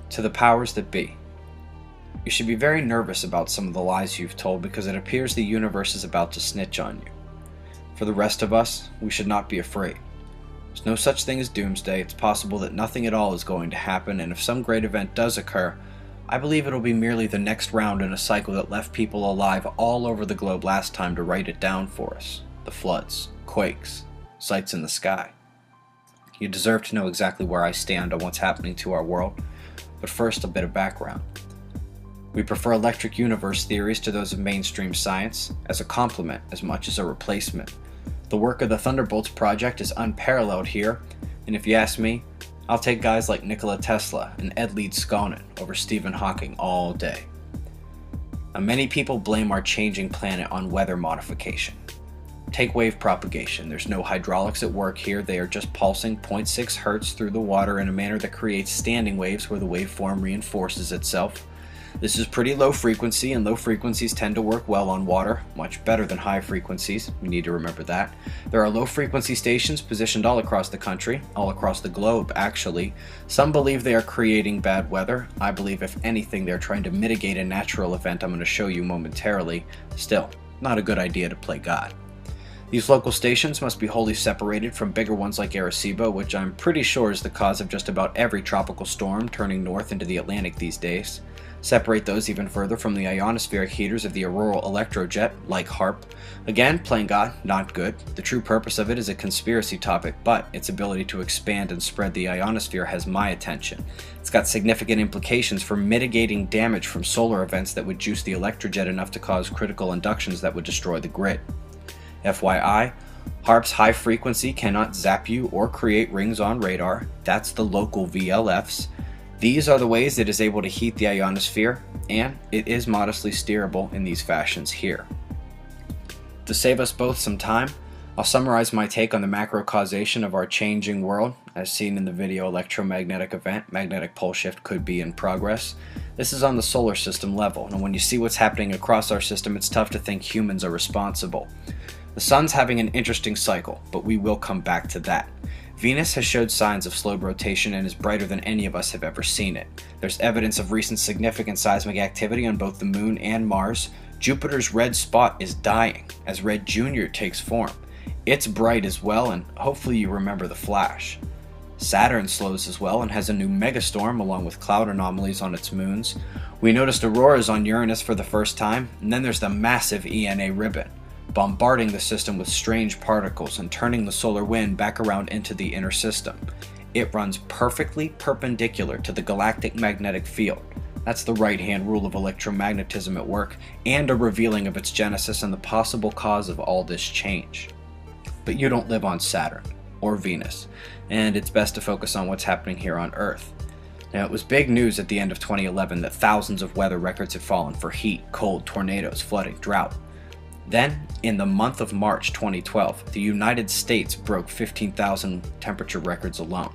To the powers that be. You should be very nervous about some of the lies you've told because it appears the universe is about to snitch on you. For the rest of us, we should not be afraid. There's no such thing as doomsday. It's possible that nothing at all is going to happen, and if some great event does occur, I believe it'll be merely the next round in a cycle that left people alive all over the globe last time to write it down for us. The floods, quakes, sights in the sky. You deserve to know exactly where I stand on what's happening to our world, but first a bit of background. We prefer electric universe theories to those of mainstream science, as a complement as much as a replacement. The work of the Thunderbolts Project is unparalleled here, and if you ask me, I'll take guys like Nikola Tesla and Ed Leeds-Sconin over Stephen Hawking all day. Now, many people blame our changing planet on weather modification. Take wave propagation. There's no hydraulics at work here. They are just pulsing 0.6 Hz through the water in a manner that creates standing waves where the waveform reinforces itself. This is pretty low frequency, and low frequencies tend to work well on water, much better than high frequencies. We need to remember that. There are low frequency stations positioned all across the country, all across the globe actually. Some believe they are creating bad weather. I believe if anything they're trying to mitigate a natural event I'm going to show you momentarily. Still, not a good idea to play God. These local stations must be wholly separated from bigger ones like Arecibo, which I'm pretty sure is the cause of just about every tropical storm turning north into the Atlantic these days. Separate those even further from the ionospheric heaters of the auroral electrojet, like HAARP. Again, playing God, not good. The true purpose of it is a conspiracy topic, but its ability to expand and spread the ionosphere has my attention. It's got significant implications for mitigating damage from solar events that would juice the electrojet enough to cause critical inductions that would destroy the grid. FYI, HAARP's high frequency cannot zap you or create rings on radar. That's the local VLFs. These are the ways it is able to heat the ionosphere, and it is modestly steerable in these fashions here. To save us both some time, I'll summarize my take on the macro causation of our changing world, as seen in the video Electromagnetic Event, Magnetic Pole Shift Could Be in Progress. This is on the solar system level, and when you see what's happening across our system, it's tough to think humans are responsible. The sun's having an interesting cycle, but we will come back to that. Venus has showed signs of slowed rotation and is brighter than any of us have ever seen it. There's evidence of recent significant seismic activity on both the Moon and Mars. Jupiter's red spot is dying as Red Junior takes form. It's bright as well, and hopefully you remember the flash. Saturn slows as well and has a new megastorm along with cloud anomalies on its moons. We noticed auroras on Uranus for the first time, and then there's the massive ENA ribbon, bombarding the system with strange particles and turning the solar wind back around into the inner system. It runs perfectly perpendicular to the galactic magnetic field. That's the right-hand rule of electromagnetism at work, and a revealing of its genesis and the possible cause of all this change. But you don't live on Saturn or Venus, and it's best to focus on what's happening here on Earth. Now, it was big news at the end of 2011 that thousands of weather records had fallen for heat, cold, tornadoes, flooding, drought. Then, in the month of March 2012, the United States broke 15,000 temperature records alone,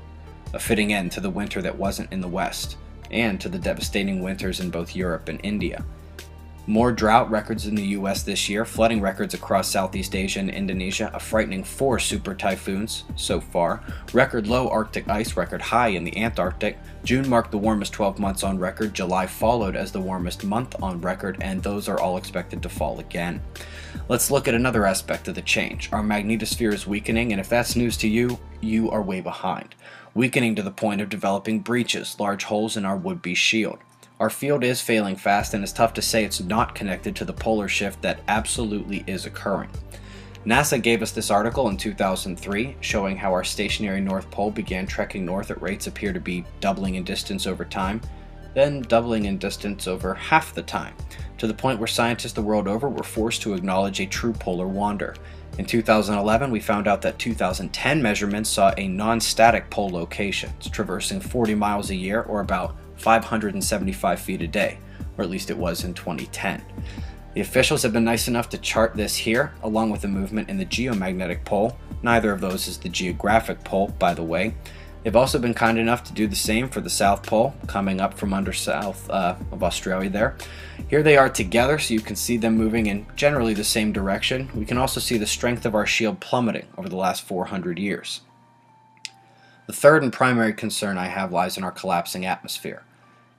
a fitting end to the winter that wasn't in the West, and to the devastating winters in both Europe and India. More drought records in the US this year, flooding records across Southeast Asia and Indonesia, a frightening 4 super typhoons so far, record low Arctic ice, record high in the Antarctic. June marked the warmest 12 months on record, July followed as the warmest month on record, and those are all expected to fall again. Let's look at another aspect of the change. Our magnetosphere is weakening, and if that's news to you, you are way behind. Weakening to the point of developing breaches, large holes in our would-be shield. Our field is failing fast, and it's tough to say it's not connected to the polar shift that absolutely is occurring. NASA gave us this article in 2003 showing how our stationary North Pole began trekking north at rates appear to be doubling in distance over time, then doubling in distance over half the time, to the point where scientists the world over were forced to acknowledge a true polar wander. In 2011, we found out that 2010 measurements saw a non-static pole location, traversing 40 miles a year or about 575 feet a day, or at least it was in 2010. The officials have been nice enough to chart this here, along with the movement in the geomagnetic pole. Neither of those is the geographic pole, by the way. They've also been kind enough to do the same for the South Pole, coming up from under south of Australia there. Here they are together, so you can see them moving in generally the same direction. We can also see the strength of our shield plummeting over the last 400 years. The third and primary concern I have lies in our collapsing atmosphere.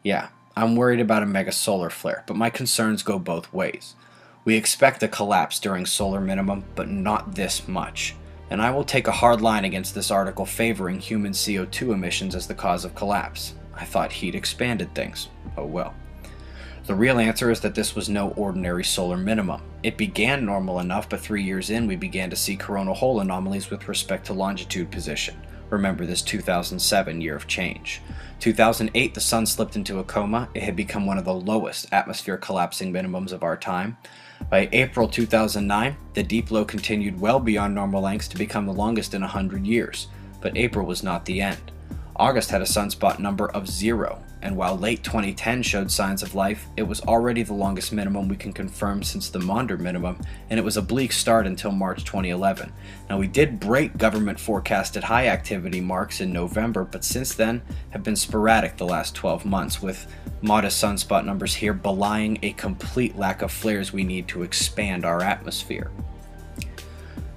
Yeah, I'm worried about a mega solar flare, but my concerns go both ways. We expect a collapse during solar minimum, but not this much. And I will take a hard line against this article favoring human CO2 emissions as the cause of collapse. I thought heat expanded things. Oh well. The real answer is that this was no ordinary solar minimum. It began normal enough, but 3 years in we began to see coronal hole anomalies with respect to longitude position. Remember this 2007 year of change. 2008 the sun slipped into a coma. It had become one of the lowest atmosphere collapsing minimums of our time. By April 2009, the deep low continued well beyond normal lengths to become the longest in 100 years, but April was not the end. August had a sunspot number of 0, and while late 2010 showed signs of life, it was already the longest minimum we can confirm since the Maunder minimum, and it was a bleak start until March 2011. Now we did break government forecasted high activity marks in November, but since then have been sporadic the last 12 months, with modest sunspot numbers here belying a complete lack of flares we need to expand our atmosphere.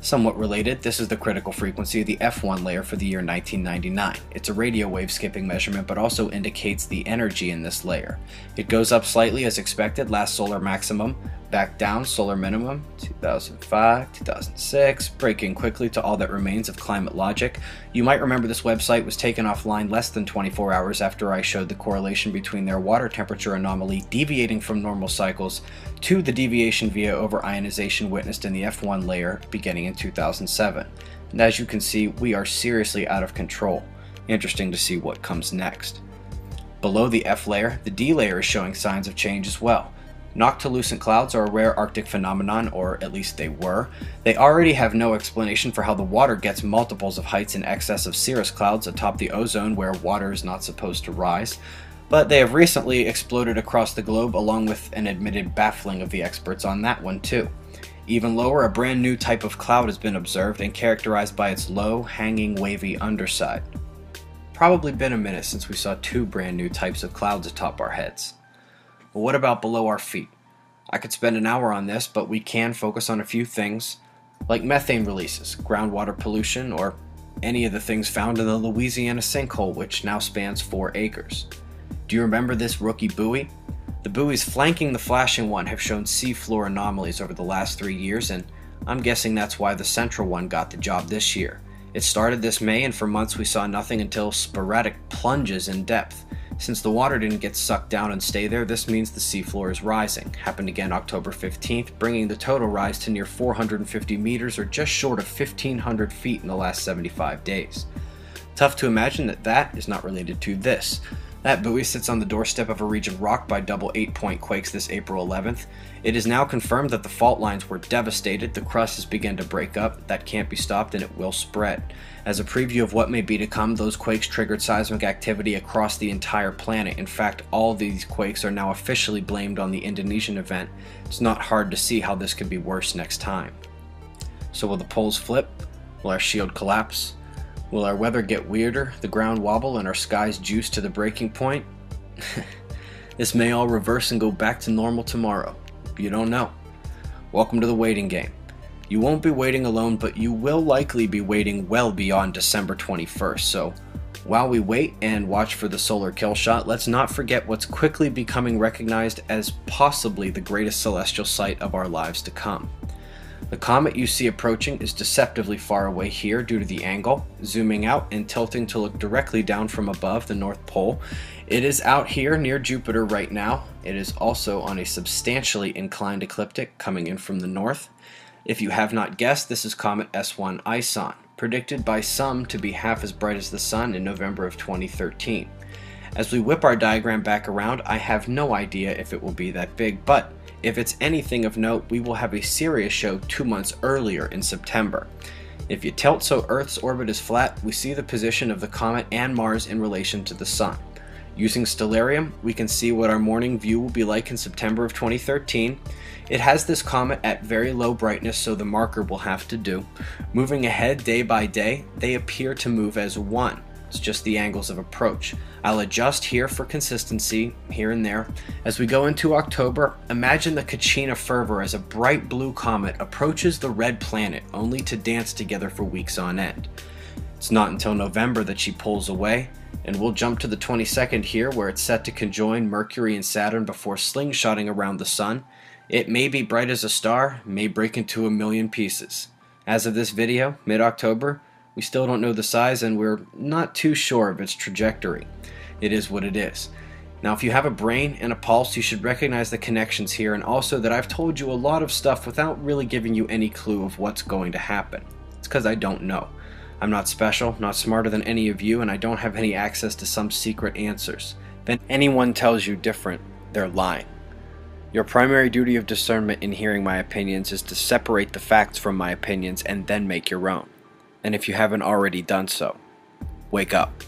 Somewhat related, this is the critical frequency of the F1 layer for the year 1999. It's a radio wave skipping measurement, but also indicates the energy in this layer. It goes up slightly as expected, last solar maximum, back down solar minimum, 2005, 2006, breaking quickly to all that remains of Climate Logic. You might remember this website was taken offline less than 24 hours after I showed the correlation between their water temperature anomaly deviating from normal cycles to the deviation via over-ionization witnessed in the F1 layer beginning in 2007. And as you can see, we are seriously out of control. Interesting to see what comes next. Below the F layer, the D layer is showing signs of change as well. Noctilucent clouds are a rare Arctic phenomenon, or at least they were. They already have no explanation for how the water gets multiples of heights in excess of cirrus clouds atop the ozone where water is not supposed to rise. But they have recently exploded across the globe, along with an admitted baffling of the experts on that one too. Even lower, a brand new type of cloud has been observed and characterized by its low, hanging, wavy underside. Probably been a minute since we saw two brand new types of clouds atop our heads. But what about below our feet? I could spend an hour on this, but we can focus on a few things, like methane releases, groundwater pollution, or any of the things found in the Louisiana sinkhole, which now spans 4 acres. Do you remember this rookie buoy? The buoys flanking the flashing one have shown seafloor anomalies over the last 3 years, and I'm guessing that's why the central one got the job this year. It started this May, and for months we saw nothing until sporadic plunges in depth. Since the water didn't get sucked down and stay there, this means the seafloor is rising. Happened again October 15th, bringing the total rise to near 450 meters, or just short of 1,500 feet in the last 75 days. Tough to imagine that that is not related to this. That buoy sits on the doorstep of a region rocked by double 8-point quakes this April 11th. It is now confirmed that the fault lines were devastated, the crust has begun to break up, that can't be stopped and it will spread. As a preview of what may be to come, those quakes triggered seismic activity across the entire planet. In fact, all of these quakes are now officially blamed on the Indonesian event. It's not hard to see how this could be worse next time. So will the poles flip? Will our shield collapse? Will our weather get weirder, the ground wobble, and our skies juice to the breaking point? This may all reverse and go back to normal tomorrow. You don't know. Welcome to the waiting game. You won't be waiting alone, but you will likely be waiting well beyond December 21st, so while we wait and watch for the solar kill shot, let's not forget what's quickly becoming recognized as possibly the greatest celestial sight of our lives to come. The comet you see approaching is deceptively far away here due to the angle, zooming out and tilting to look directly down from above the North Pole. It is out here near Jupiter right now. It is also on a substantially inclined ecliptic coming in from the north. If you have not guessed, this is Comet S1 ISON, predicted by some to be half as bright as the Sun in November of 2013. As we whip our diagram back around, I have no idea if it will be that big, but if it's anything of note, we will have a Sirius show 2 months earlier in September. If you tilt so Earth's orbit is flat, we see the position of the comet and Mars in relation to the Sun. Using Stellarium, we can see what our morning view will be like in September of 2013. It has this comet at very low brightness, so the marker will have to do. Moving ahead day by day, they appear to move as one. It's just the angles of approach. I'll adjust here for consistency, here and there. As we go into October, imagine the Kachina fervor as a bright blue comet approaches the red planet, only to dance together for weeks on end. It's not until November that she pulls away, And we'll jump to the 22nd here, where it's set to conjoin Mercury and Saturn before slingshotting around the Sun. It may be bright as a star, may break into a million pieces. As of this video, mid-October, we still don't know the size and we're not too sure of its trajectory. It is what it is. Now, if you have a brain and a pulse, you should recognize the connections here, and also that I've told you a lot of stuff without really giving you any clue of what's going to happen. It's because I don't know. I'm not special, not smarter than any of you, and I don't have any access to some secret answers. If anyone tells you different, they're lying. Your primary duty of discernment in hearing my opinions is to separate the facts from my opinions and then make your own. And if you haven't already done so, wake up.